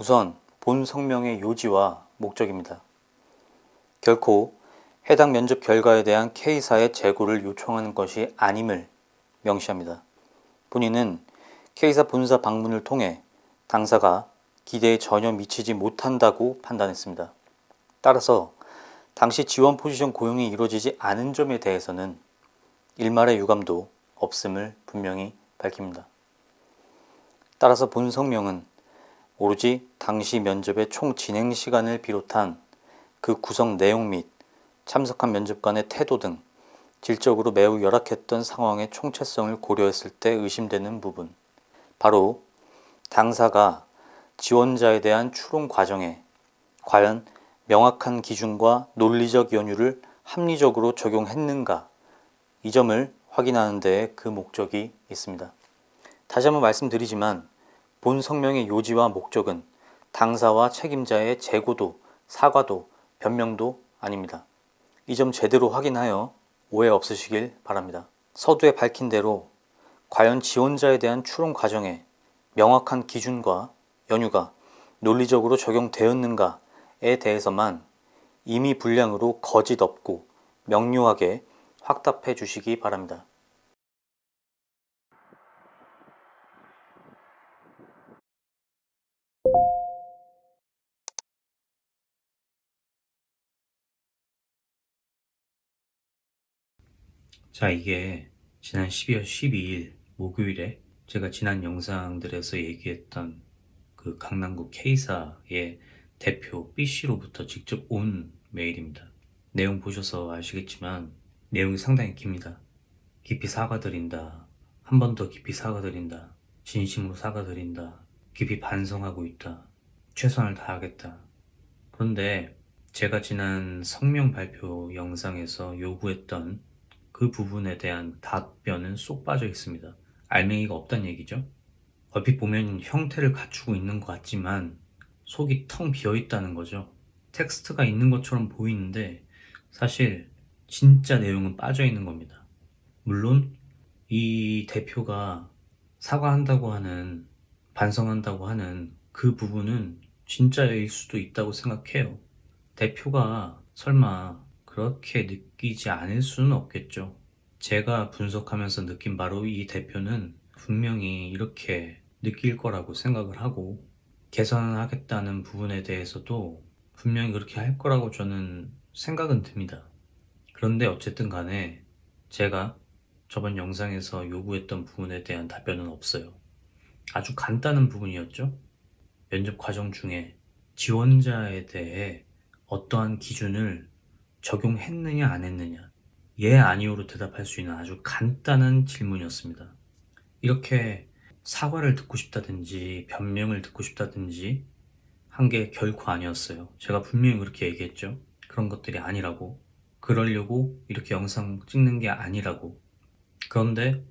우선 본 성명의 요지와 목적입니다. 결코 해당 면접 결과에 대한 K사의 재고를 요청하는 것이 아님을 명시합니다. 본인은 K사 본사 방문을 통해 당사가 기대에 전혀 미치지 못한다고 판단했습니다. 따라서 당시 지원 포지션 고용이 이루어지지 않은 점에 대해서는 일말의 유감도 없음을 분명히 밝힙니다. 따라서 본 성명은 오로지 당시 면접의 총 진행 시간을 비롯한 그 구성 내용 및 참석한 면접관의 태도 등 질적으로 매우 열악했던 상황의 총체성을 고려했을 때 의심되는 부분, 바로 당사가 지원자에 대한 추론 과정에 과연 명확한 기준과 논리적 연유를 합리적으로 적용했는가, 이 점을 확인하는 데에 그 목적이 있습니다. 다시 한번 말씀드리지만 본 성명의 요지와 목적은 당사와 책임자의 재고도, 사과도, 변명도 아닙니다. 이 점 제대로 확인하여 오해 없으시길 바랍니다. 서두에 밝힌 대로 과연 지원자에 대한 추론 과정에 명확한 기준과 연유가 논리적으로 적용되었는가에 대해서만 임의 분량으로 거짓 없고 명료하게 확답해 주시기 바랍니다. 자, 이게 지난 12월 12일 목요일에 제가 지난 영상들에서 얘기했던 그 강남구 K사의 대표 B씨로부터 직접 온 메일입니다. 내용 보셔서 아시겠지만 내용이 상당히 깁니다. 깊이 사과드린다. 한 번 더 깊이 사과드린다. 진심으로 사과드린다. 깊이 반성하고 있다. 최선을 다하겠다. 그런데 제가 지난 성명 발표 영상에서 요구했던 그 부분에 대한 답변은 쏙 빠져 있습니다. 알맹이가 없다는 얘기죠. 얼핏 보면 형태를 갖추고 있는 것 같지만 속이 텅 비어 있다는 거죠. 텍스트가 있는 것처럼 보이는데 사실 진짜 내용은 빠져 있는 겁니다. 물론 이 대표가 사과한다고 하는, 반성한다고 하는 그 부분은 진짜일 수도 있다고 생각해요. 대표가 설마 그렇게 느끼지 않을 수는 없겠죠. 제가 분석하면서 느낀 바로 이 대표는 분명히 이렇게 느낄 거라고 생각을 하고 개선하겠다는 부분에 대해서도 분명히 그렇게 할 거라고 저는 생각은 듭니다. 그런데 어쨌든 간에 제가 저번 영상에서 요구했던 부분에 대한 답변은 없어요. 아주 간단한 부분이었죠. 면접 과정 중에 지원자에 대해 어떠한 기준을 적용했느냐 안 했느냐, 예 아니오로 대답할 수 있는 아주 간단한 질문이었습니다. 이렇게 사과를 듣고 싶다든지 변명을 듣고 싶다든지 한 게 결코 아니었어요. 제가 분명히 그렇게 얘기했죠. 그런 것들이 아니라고, 그러려고 이렇게 영상 찍는 게 아니라고. 그런데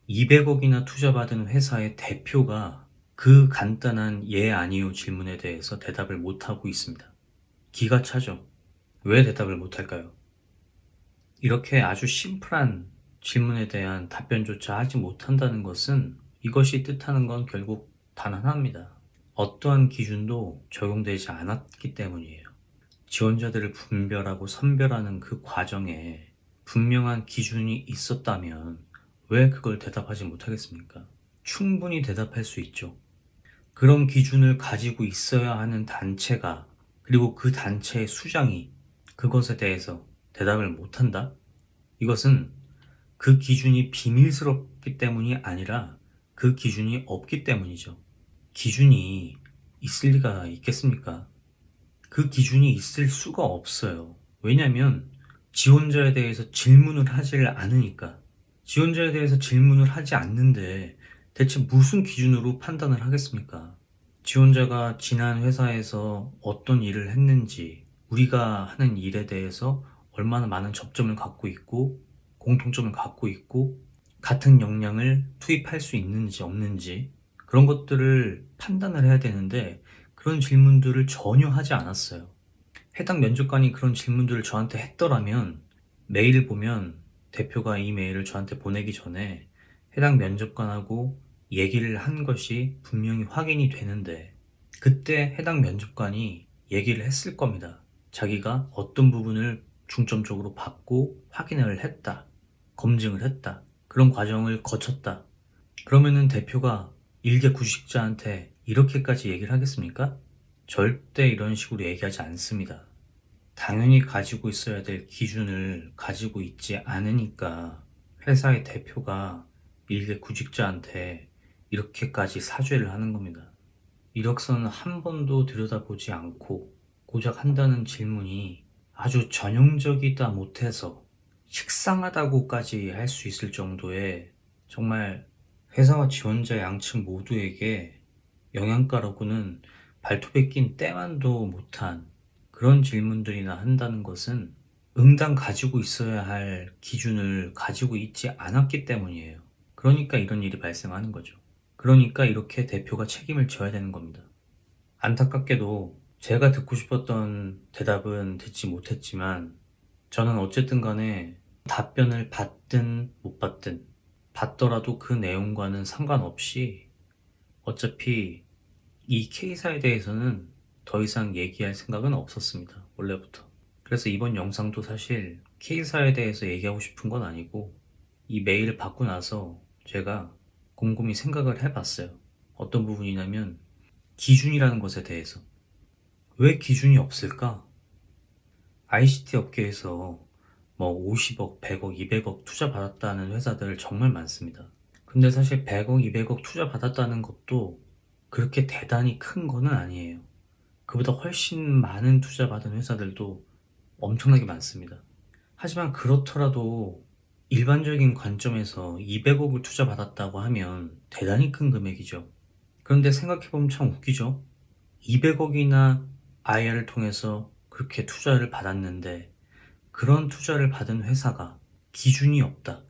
200억이나 투자받은 회사의 대표가 그 간단한 예 아니요 질문에 대해서 대답을 못하고 있습니다. 기가 차죠. 왜 대답을 못할까요? 이렇게 아주 심플한 질문에 대한 답변조차 하지 못한다는 것은, 이것이 뜻하는 건 결국 단 하나입니다. 어떠한 기준도 적용되지 않았기 때문이에요. 지원자들을 분별하고 선별하는 그 과정에 분명한 기준이 있었다면 왜 그걸 대답하지 못하겠습니까? 충분히 대답할 수 있죠. 그런 기준을 가지고 있어야 하는 단체가, 그리고 그 단체의 수장이 그것에 대해서 대답을 못한다? 이것은 그 기준이 비밀스럽기 때문이 아니라 그 기준이 없기 때문이죠. 기준이 있을 리가 있겠습니까? 그 기준이 있을 수가 없어요. 왜냐하면 지원자에 대해서 질문을 하지를 않으니까. 지원자에 대해서 질문을 하지 않는데 대체 무슨 기준으로 판단을 하겠습니까? 지원자가 지난 회사에서 어떤 일을 했는지, 우리가 하는 일에 대해서 얼마나 많은 접점을 갖고 있고 공통점을 갖고 있고 같은 역량을 투입할 수 있는지 없는지, 그런 것들을 판단을 해야 되는데 그런 질문들을 전혀 하지 않았어요. 해당 면접관이 그런 질문들을 저한테 했더라면, 메일을 보면 대표가 이 메일을 저한테 보내기 전에 해당 면접관하고 얘기를 한 것이 분명히 확인이 되는데 그때 해당 면접관이 얘기를 했을 겁니다. 자기가 어떤 부분을 중점적으로 받고 확인을 했다. 검증을 했다. 그런 과정을 거쳤다. 그러면은 대표가 일개 구직자한테 이렇게까지 얘기를 하겠습니까? 절대 이런 식으로 얘기하지 않습니다. 당연히 가지고 있어야 될 기준을 가지고 있지 않으니까 회사의 대표가 일개 구직자한테 이렇게까지 사죄를 하는 겁니다. 이력서는 한 번도 들여다보지 않고 고작 한다는 질문이 아주 전형적이다 못해서 식상하다고까지 할 수 있을 정도의 정말 회사와 지원자 양측 모두에게 영양가라고는 발톱에 낀 때만도 못한 그런 질문들이나 한다는 것은 응당 가지고 있어야 할 기준을 가지고 있지 않았기 때문이에요. 그러니까 이런 일이 발생하는 거죠. 그러니까 이렇게 대표가 책임을 져야 되는 겁니다. 안타깝게도 제가 듣고 싶었던 대답은 듣지 못했지만 저는 어쨌든 간에 답변을 받든 못 받든 받더라도 그 내용과는 상관없이 어차피 이 K사에 대해서는 더 이상 얘기할 생각은 없었습니다. 원래부터. 그래서 이번 영상도 사실 K사에 대해서 얘기하고 싶은 건 아니고 이 메일을 받고 나서 제가 곰곰이 생각을 해봤어요. 어떤 부분이냐면 기준이라는 것에 대해서. 왜 기준이 없을까? ICT 업계에서 뭐 50억, 100억, 200억 투자 받았다는 회사들 정말 많습니다. 근데 사실 100억, 200억 투자 받았다는 것도 그렇게 대단히 큰 거는 아니에요. 그보다 훨씬 많은 투자 받은 회사들도 엄청나게 많습니다. 하지만 그렇더라도 일반적인 관점에서 200억을 투자 받았다고 하면 대단히 큰 금액이죠. 그런데 생각해보면 참 웃기죠? 200억이나 IR을 통해서 그렇게 투자를 받았는데 그런 투자를 받은 회사가 기준이 없다.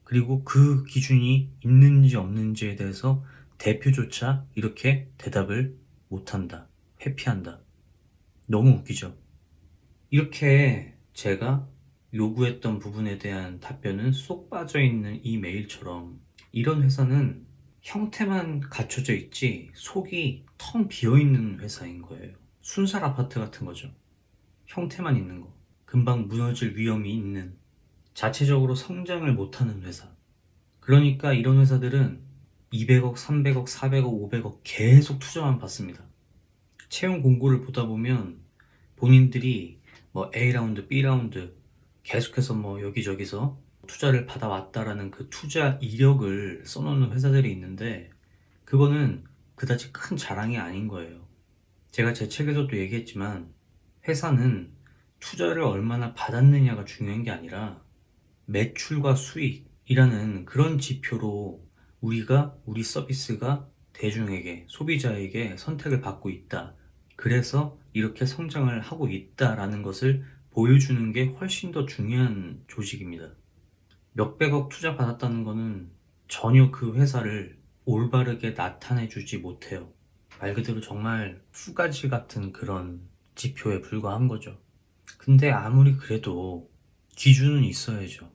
그리고 그 기준이 있는지 없는지에 대해서 대표조차 이렇게 대답을 못한다. 회피한다. 너무 웃기죠? 이렇게 제가 요구했던 부분에 대한 답변은 쏙 빠져있는 이 메일처럼 이런 회사는 형태만 갖춰져 있지 속이 텅 비어있는 회사인 거예요. 순살 아파트 같은 거죠. 형태만 있는 거. 금방 무너질 위험이 있는 자체적으로 성장을 못하는 회사. 그러니까 이런 회사들은 200억, 300억, 400억, 500억 계속 투자만 받습니다. 채용 공고를 보다 보면 본인들이 뭐 A라운드, B라운드 계속해서 뭐 여기저기서 투자를 받아왔다라는 그 투자 이력을 써놓는 회사들이 있는데 그거는 그다지 큰 자랑이 아닌 거예요. 제가 제 책에서도 얘기했지만 회사는 투자를 얼마나 받았느냐가 중요한 게 아니라 매출과 수익이라는 그런 지표로 우리가 우리 서비스가 대중에게 소비자에게 선택을 받고 있다. 그래서 이렇게 성장을 하고 있다라는 것을 보여주는 게 훨씬 더 중요한 조직입니다. 몇백억 투자 받았다는 거는 전혀 그 회사를 올바르게 나타내 주지 못해요. 말 그대로 정말 후가지 같은 그런 지표에 불과한 거죠. 근데 아무리 그래도 기준은 있어야죠.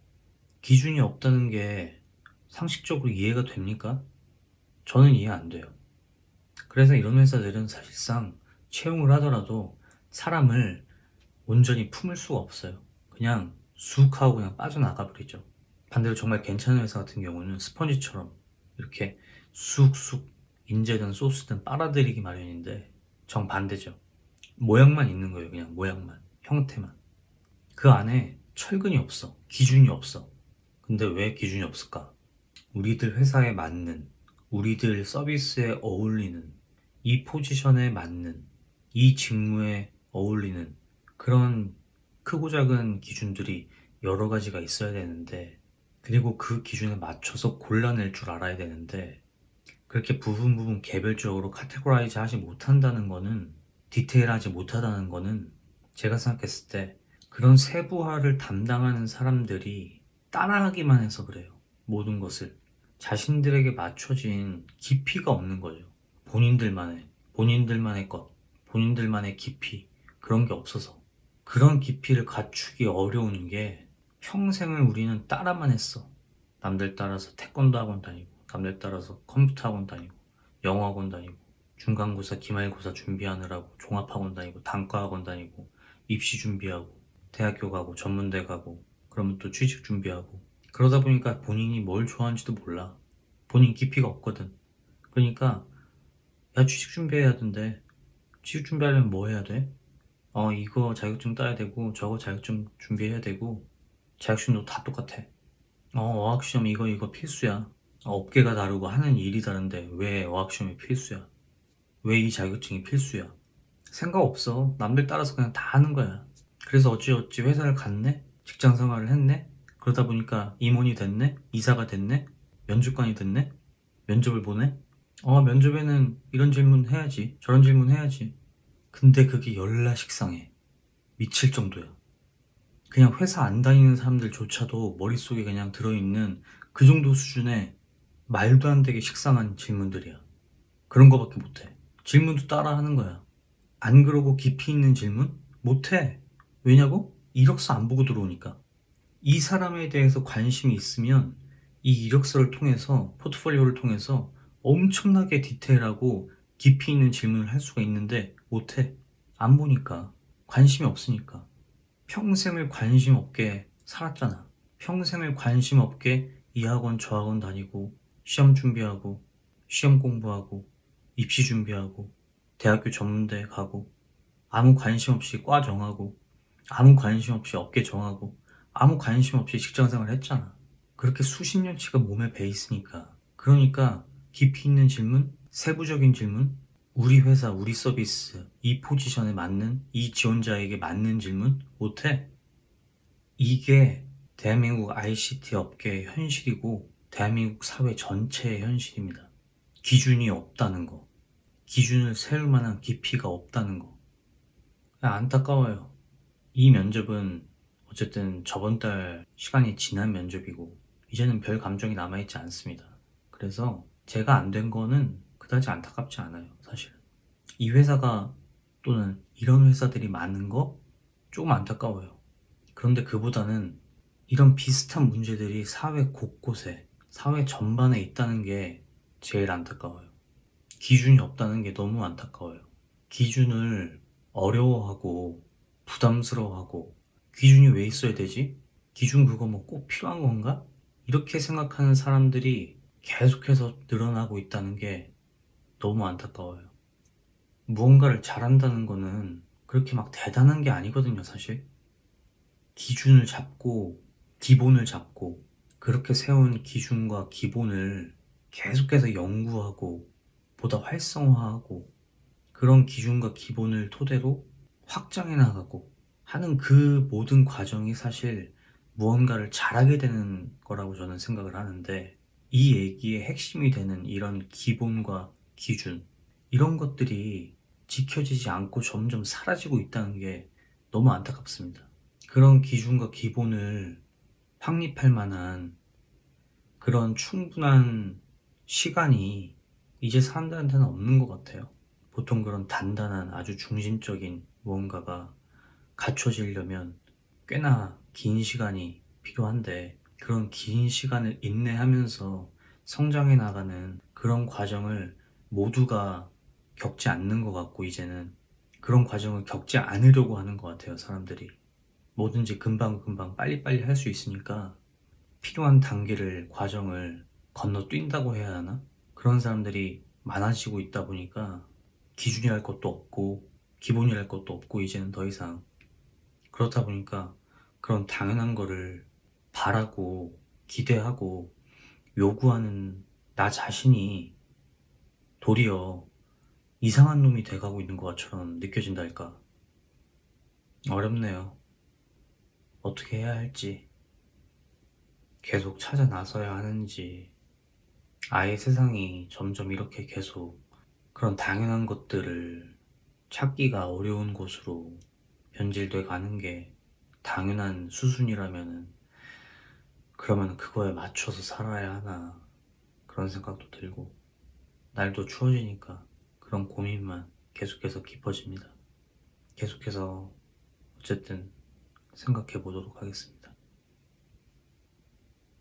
기준이 없다는 게 상식적으로 이해가 됩니까? 저는 이해 안 돼요. 그래서 이런 회사들은 사실상 채용을 하더라도 사람을 온전히 품을 수가 없어요. 그냥 쑥 하고 그냥 빠져나가 버리죠. 반대로 정말 괜찮은 회사 같은 경우는 스펀지처럼 이렇게 쑥쑥 인재든 소스든 빨아들이기 마련인데 정반대죠. 모양만 있는 거예요. 그냥 모양만, 형태만. 그 안에 철근이 없어. 기준이 없어. 근데 왜 기준이 없을까? 우리들 회사에 맞는, 우리들 서비스에 어울리는, 이 포지션에 맞는, 이 직무에 어울리는 그런 크고 작은 기준들이 여러 가지가 있어야 되는데, 그리고 그 기준에 맞춰서 골라낼 줄 알아야 되는데, 그렇게 부분 개별적으로 카테고라이즈 하지 못한다는 거는, 디테일하지 못하다는 거는 제가 생각했을 때 그런 세부화를 담당하는 사람들이 따라하기만 해서 그래요. 모든 것을. 자신들에게 맞춰진 깊이가 없는 거죠. 본인들만의 것, 본인들만의 깊이, 그런 게 없어서. 그런 깊이를 갖추기 어려운 게 평생을 우리는 따라만 했어. 남들 따라서 태권도 학원 다니고, 남들 따라서 컴퓨터 학원 다니고, 영어 학원 다니고, 중간고사, 기말고사 준비하느라고 종합학원 다니고 단과학원 다니고 입시 준비하고 대학교 가고 전문대 가고 그러면 또 취직 준비하고 그러다 보니까 본인이 뭘 좋아하는지도 몰라. 본인 깊이가 없거든. 그러니까 야 취직 준비해야 된대. 취직 준비하려면 뭐 해야 돼? 이거 자격증 따야 되고 저거 자격증 준비해야 되고 자격증도 다 똑같아. 어학시험 이거 필수야. 업계가 다르고 하는 일이 다른데 왜 어학시험이 필수야? 왜 이 자격증이 필수야? 생각 없어. 남들 따라서 그냥 다 하는 거야. 그래서 어찌어찌 회사를 갔네? 직장 생활을 했네? 그러다 보니까 임원이 됐네? 이사가 됐네? 면접관이 됐네? 면접을 보네? 면접에는 이런 질문 해야지. 저런 질문 해야지. 근데 그게 열나 식상해. 미칠 정도야. 그냥 회사 안 다니는 사람들조차도 머릿속에 그냥 들어있는 그 정도 수준의 말도 안 되게 식상한 질문들이야. 그런 거밖에 못해. 질문도 따라 하는 거야. 안 그러고 깊이 있는 질문? 못해. 왜냐고? 이력서 안 보고 들어오니까. 이 사람에 대해서 관심이 있으면 이 이력서를 통해서, 포트폴리오를 통해서 엄청나게 디테일하고 깊이 있는 질문을 할 수가 있는데 못해. 안 보니까. 관심이 없으니까. 평생을 관심 없게 살았잖아. 평생을 관심 없게 이 학원 저 학원 다니고 시험 준비하고 시험 공부하고 입시 준비하고 대학교 전문대 가고 아무 관심 없이 과 정하고 아무 관심 없이 업계 정하고 아무 관심 없이 직장생활 했잖아. 그렇게 수십 년치가 몸에 배 있으니까. 그러니까 깊이 있는 질문, 세부적인 질문, 우리 회사, 우리 서비스, 이 포지션에 맞는, 이 지원자에게 맞는 질문 못해. 이게 대한민국 ICT 업계의 현실이고 대한민국 사회 전체의 현실입니다. 기준이 없다는 거. 기준을 세울 만한 깊이가 없다는 거. 안타까워요. 이 면접은 어쨌든 저번 달 시간이 지난 면접이고 이제는 별 감정이 남아있지 않습니다. 그래서 제가 안 된 거는 그다지 안타깝지 않아요, 사실은. 이 회사가 또는 이런 회사들이 많은 거 조금 안타까워요. 그런데 그보다는 이런 비슷한 문제들이 사회 곳곳에, 사회 전반에 있다는 게 제일 안타까워요. 기준이 없다는 게 너무 안타까워요. 기준을 어려워하고 부담스러워하고 기준이 왜 있어야 되지? 기준 그거 뭐 꼭 필요한 건가? 이렇게 생각하는 사람들이 계속해서 늘어나고 있다는 게 너무 안타까워요. 무언가를 잘한다는 거는 그렇게 막 대단한 게 아니거든요, 사실. 기준을 잡고, 기본을 잡고, 그렇게 세운 기준과 기본을 계속해서 연구하고, 보다 활성화하고, 그런 기준과 기본을 토대로 확장해 나가고 하는 그 모든 과정이 사실 무언가를 잘하게 되는 거라고 저는 생각을 하는데, 이 얘기의 핵심이 되는 이런 기본과 기준, 이런 것들이 지켜지지 않고 점점 사라지고 있다는 게 너무 안타깝습니다. 그런 기준과 기본을 확립할 만한 그런 충분한 시간이 이제 사람들한테는 없는 것 같아요. 보통 그런 단단한 아주 중심적인 무언가가 갖춰지려면 꽤나 긴 시간이 필요한데 그런 긴 시간을 인내하면서 성장해 나가는 그런 과정을 모두가 겪지 않는 것 같고 이제는 그런 과정을 겪지 않으려고 하는 것 같아요, 사람들이. 뭐든지 금방금방 빨리빨리 할 수 있으니까 필요한 단계를, 과정을 건너뛴다고 해야 하나? 그런 사람들이 많아지고 있다 보니까 기준이랄 것도 없고 기본이랄 것도 없고 이제는 더 이상 그렇다 보니까 그런 당연한 거를 바라고 기대하고 요구하는 나 자신이 도리어 이상한 놈이 돼가고 있는 것처럼 느껴진달까. 어렵네요. 어떻게 해야 할지, 계속 찾아 나서야 하는지, 아예 세상이 점점 이렇게 계속 그런 당연한 것들을 찾기가 어려운 곳으로 변질돼 가는 게 당연한 수순이라면은 그러면 그거에 맞춰서 살아야 하나 그런 생각도 들고 날도 추워지니까 그런 고민만 계속해서 깊어집니다. 계속해서 어쨌든 생각해 보도록 하겠습니다.